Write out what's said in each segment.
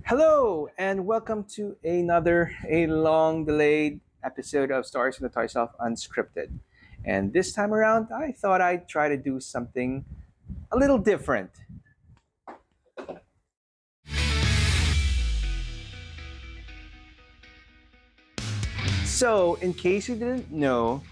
Hello and welcome to a long delayed episode of Stories from the Toyshelf Unscripted. And this time around, I thought I'd try to do something a little different. So, in case you didn't know,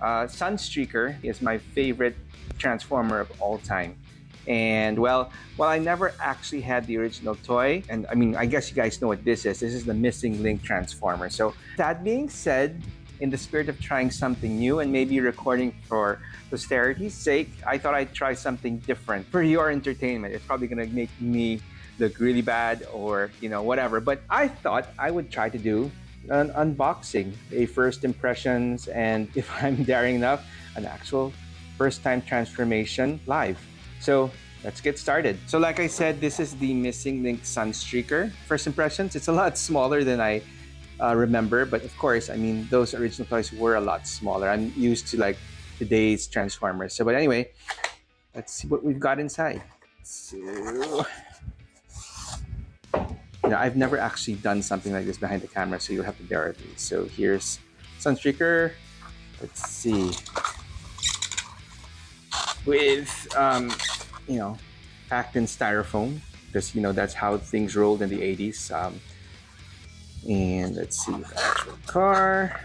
Sunstreaker is my favorite Transformer of all time. And well, while I never actually had the original toy, and I mean, I guess you guys know what this is. This is the missing link Transformer. So, that being said, in the spirit of trying something new and maybe recording for posterity's sake, I thought I'd try something different for your entertainment. It's probably gonna make me look really bad or, whatever. But I thought I would try to do an unboxing, a first impressions, and if I'm daring enough, an actual first time transformation live. So let's get started. So, like I said, this is the Missing Link Sunstreaker. First impressions, it's a lot smaller than I remember, but of course, I mean, those original toys were a lot smaller. I'm used to like today's Transformers. So, but anyway, let's see what we've got inside. So, I've never actually done something like this behind the camera, so you'll have to bear with me. So here's Sunstreaker. Let's see. With, packed in styrofoam, because, that's how things rolled in the 80s. And let's see, the actual car,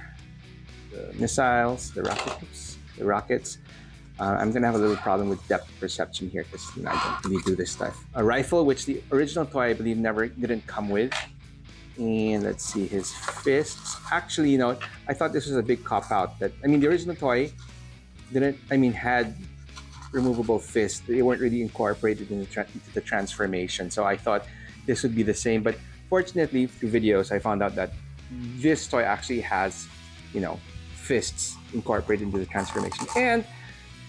the missiles, the rockets. I'm gonna have a little problem with depth perception here because I don't really do this stuff. A rifle, which the original toy I believe never didn't come with. And let's see, his fists. Actually, I thought this was a big cop out. That I mean, the original toy didn't. I mean, had removable fists. They weren't really incorporated into the transformation. So I thought this would be the same. But fortunately, through videos, I found out that this toy actually has, fists incorporated into the transformation. And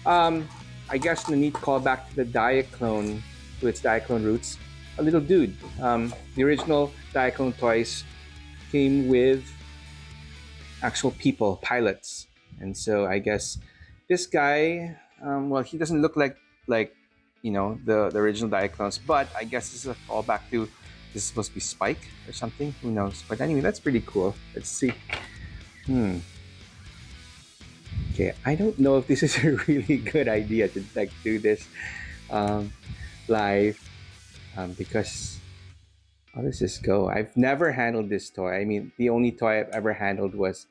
I guess the neat callback to the Diaclone, to its Diaclone roots, a little dude. The original Diaclone toys came with actual people, pilots, and so I guess this guy, well, he doesn't look like the original Diaclones, but I guess this is a callback to this is supposed to be Spike or something. Who knows? But anyway, that's pretty cool. Let's see. Okay, I don't know if this is a really good idea to like do this live because how does this go? I've never handled this toy. I mean, the only toy I've ever handled was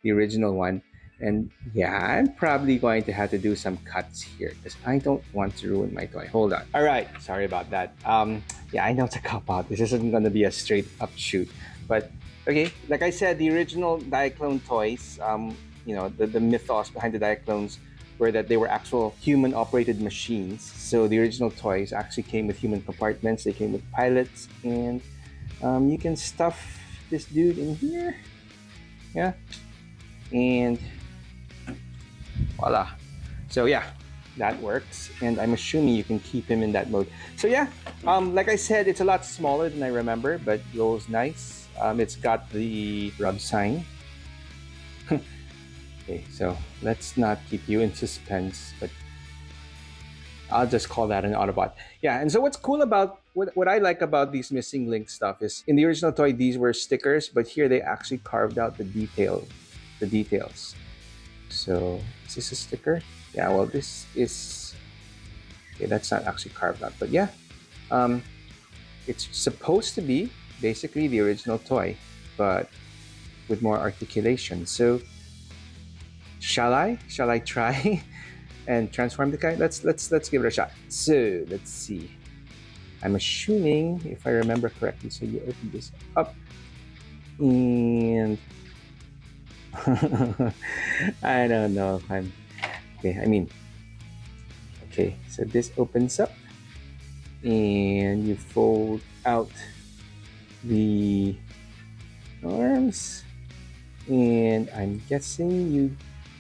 the original one. And yeah, I'm probably going to have to do some cuts here because I don't want to ruin my toy. Hold on. All right, sorry about that. Yeah, I know it's a cop out. This isn't going to be a straight up shoot, but okay. Like I said, the original Diaclone toys, the mythos behind the Diaclones were that they were actual human operated machines. So the original toys actually came with human compartments. They came with pilots, and you can stuff this dude in here. Yeah, and voila. So yeah, that works, and I'm assuming you can keep him in that mode. So yeah, like I said, it's a lot smaller than I remember, but rolls nice. It's got the rub sign. Okay, so let's not keep you in suspense, but I'll just call that an Autobot. Yeah, and so what's cool about what I like about these missing link stuff is in the original toy these were stickers, but here they actually carved out the details. So is this a sticker? Yeah, well this is okay, that's not actually carved out, but yeah. It's supposed to be basically the original toy, but with more articulation. So shall I try and transform the guy? Let's give it a shot. So let's see. I'm assuming if I remember correctly, so you open this up and I don't know if I'm okay. I mean, okay, so this opens up and you fold out the arms, and I'm guessing you,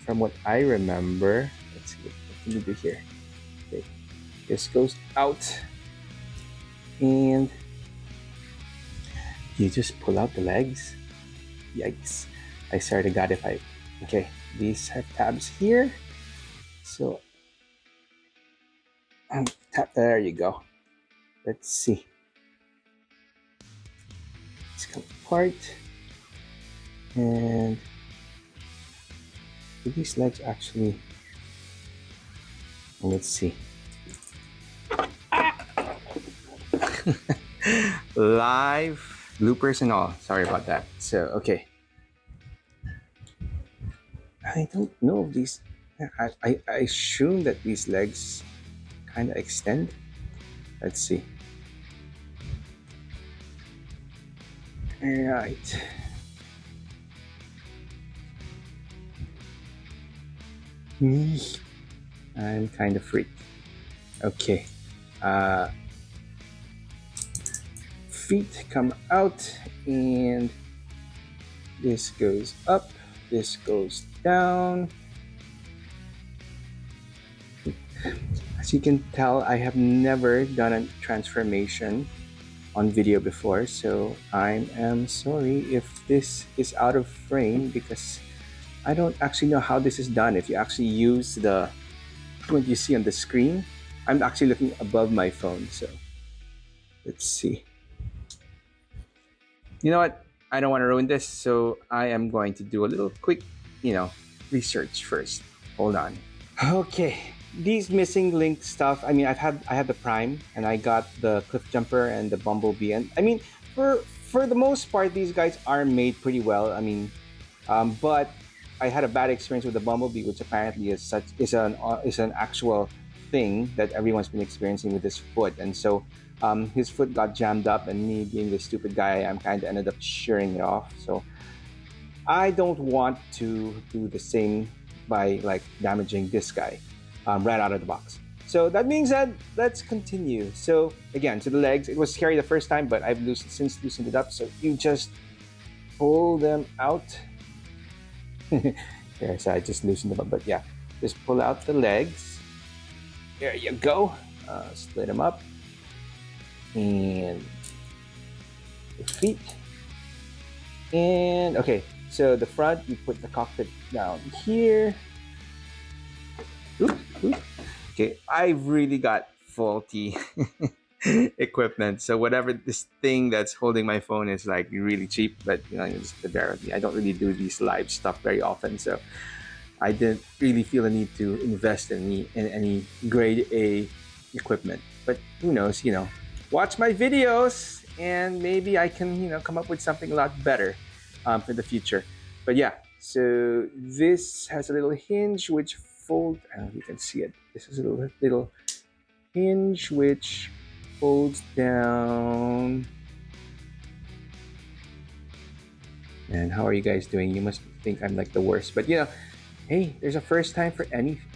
from what I remember, let's see what can you do here. Okay, this goes out and you just pull out the legs. Yikes. I swear to God if I... Okay, these have tabs here. So, tap, there you go. Let's see. Let's come apart. And do these legs actually, let's see. Live bloopers and all. Sorry about that. So, okay. I don't know if these, I assume that these legs kind of extend. Let's see. All right. I'm kind of freaked. Okay. Feet come out, and this goes up, this goes down. As you can tell, I have never done a transformation on video before, so I am sorry if this is out of frame because I don't actually know how this is done. If you actually use what you see on the screen, I'm actually looking above my phone, so let's see. You know what? I don't want to ruin this, so I am going to do a little quick, research first. Hold on. Okay, these missing link stuff. I mean, I had the Prime, and I got the Cliff Jumper and the Bumblebee, and I mean, for the most part, these guys are made pretty well. I mean, but I had a bad experience with the Bumblebee, which apparently is an actual thing that everyone's been experiencing with his foot, and so his foot got jammed up, and me being the stupid guy, I'm kind of ended up shearing it off. So I don't want to do the same by like damaging this guy right out of the box. So that being said, let's continue. So again, to the legs, it was scary the first time, but I've since loosened it up. So you just pull them out. There, so I just loosened them up, but yeah, just pull out the legs. There you go. Split them up, and the feet. And okay, so the front, you put the cockpit down here. Oop, oop. Okay, I really got faulty equipment. So whatever this thing that's holding my phone is like really cheap, but just to bear with me. I don't really do these live stuff very often, so I didn't really feel the need to invest in any grade A equipment. But who knows? Watch my videos, and maybe I can come up with something a lot better for the future. But yeah, so this has a little hinge which folds. I don't know if you can see it. This is a little hinge which folds down. And how are you guys doing? You must think I'm like the worst, but hey, there's a first time for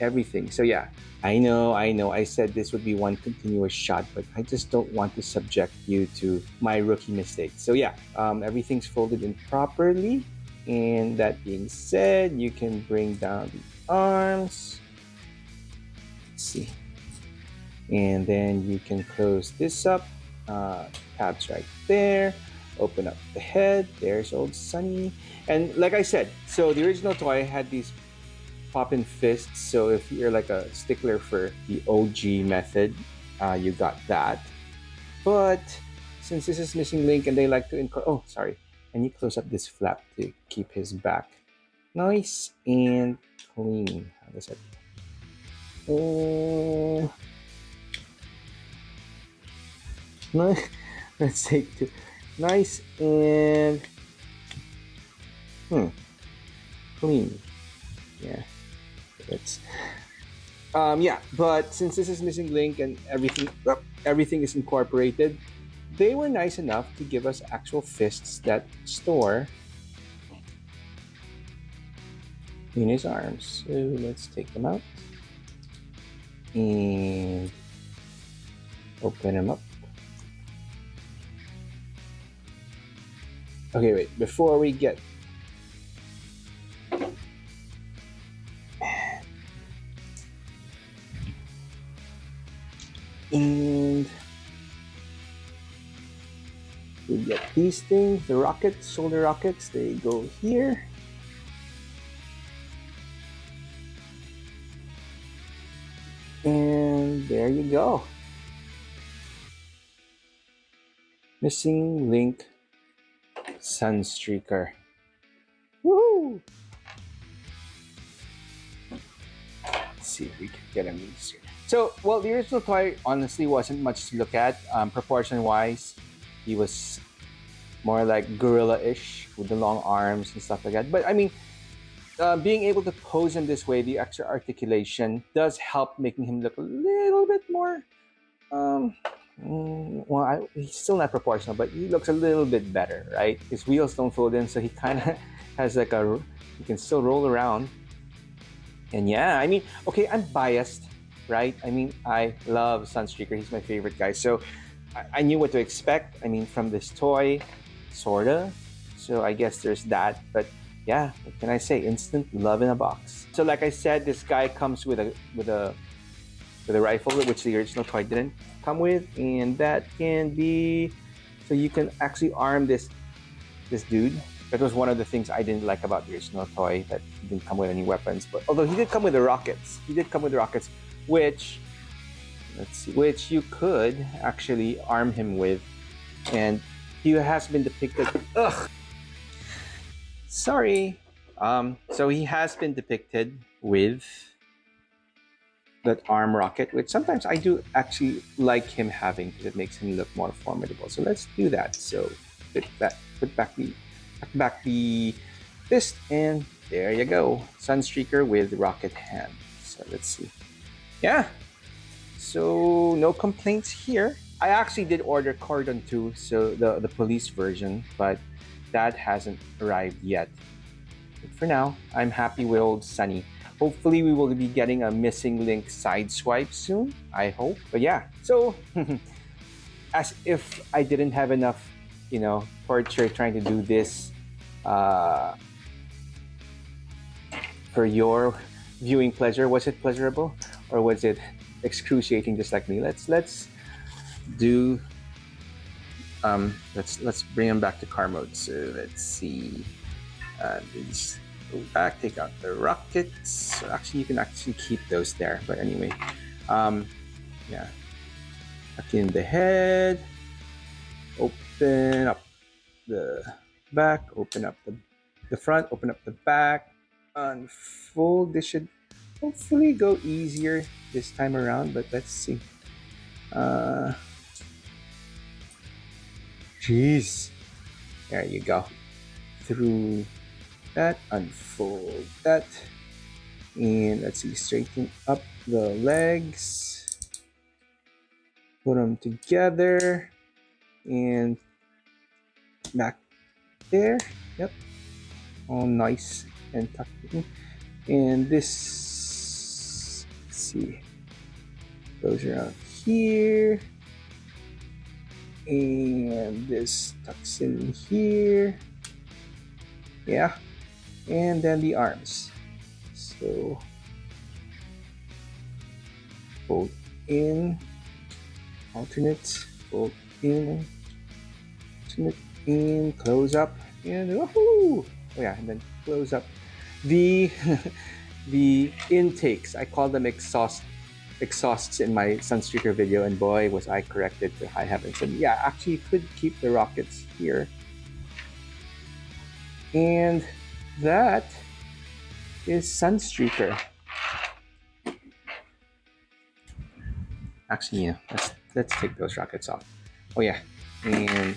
everything. So yeah, I know. I said this would be one continuous shot, but I just don't want to subject you to my rookie mistake. So yeah, everything's folded in properly. And that being said, you can bring down the arms. Let's see. And then you can close this up. Tabs right there. Open up the head. There's old Sunny. And like I said, so the original toy had these pop-in fists. So if you're like a stickler for the OG method, you got that. But since this is missing link and they like to oh, sorry. And you close up this flap to keep his back nice and clean. How does that? Let's take two. Nice and clean. Yeah. That's yeah, but since this is missing link and everything is incorporated, they were nice enough to give us actual fists that store in his arms. So let's take them out and open them up. Okay, wait, before we get and we get these things, the rockets, shoulder rockets, they go here. And there you go. Missing link Sunstreaker. Woohoo! Let's see if we can get him easier. So, well, the original toy honestly wasn't much to look at. Proportion-wise, he was more like gorilla-ish with the long arms and stuff like that. But I mean, being able to pose him this way, the extra articulation does help making him look a little bit more. He's still not proportional, but he looks a little bit better, right? His wheels don't fold in, so he kind of has like he can still roll around. And yeah, I mean, okay, I'm biased, right? I mean, I love Sunstreaker. He's my favorite guy. So I knew what to expect. I mean, from this toy, sorta. So I guess there's that. But yeah, what can I say? Instant love in a box. So like I said, this guy comes with a rifle, which the original toy didn't come with, and that can be, so you can actually arm this dude. That was one of the things I didn't like about the original toy, that he didn't come with any weapons. But although he did come with the rockets, which, let's see, which you could actually arm him with, and he has been depicted. Sorry. So he has been depicted with that arm rocket, which sometimes I do actually like him having, because it makes him look more formidable. So let's do that. So put back the fist, and there you go. Sunstreaker with rocket hand. So let's see. Yeah. So no complaints here. I actually did order Cordon 2, so the police version, but that hasn't arrived yet. But for now, I'm happy with old Sunny. Hopefully we will be getting a missing link side swipe soon, I hope. But yeah, so as if I didn't have enough, torture trying to do this for your viewing pleasure. Was it pleasurable, or was it excruciating just like me? Let's do let's bring them back to car mode. So let's see, these go back, take out the rockets. So actually you can actually keep those there, but anyway, yeah, tuck in the head, open up the back, open up the front, open up the back, unfold. This should hopefully go easier this time around, but let's see. Jeez, there you go. Through that, unfold that, and let's see, straighten up the legs, put them together, and back there. Yep, all nice and tucked in. And this, let's see, goes around here, and this tucks in here. Yeah, and then the arms. So fold in, alternate, fold in, alternate in, close up, and woohoo! Oh yeah, and then close up. The the intakes, I call them exhausts in my Sunstreaker video, and boy was I corrected to high heavens. And yeah, actually you could keep the rockets here. And that is Sunstreaker. Actually, yeah, let's take those rockets off. Oh yeah, and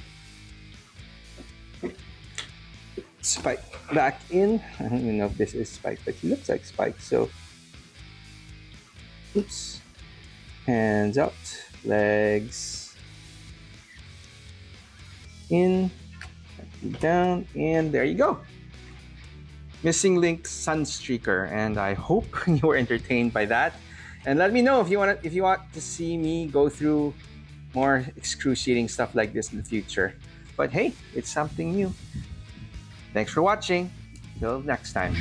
Spike back in. I don't even know if this is Spike, but he looks like Spike. So, oops, hands out, legs in, down, and there you go. Missing link Sunstreaker, and I hope you were entertained by that. And let me know if you want to see me go through more excruciating stuff like this in the future. But hey, it's something new. Thanks for watching. Till next time.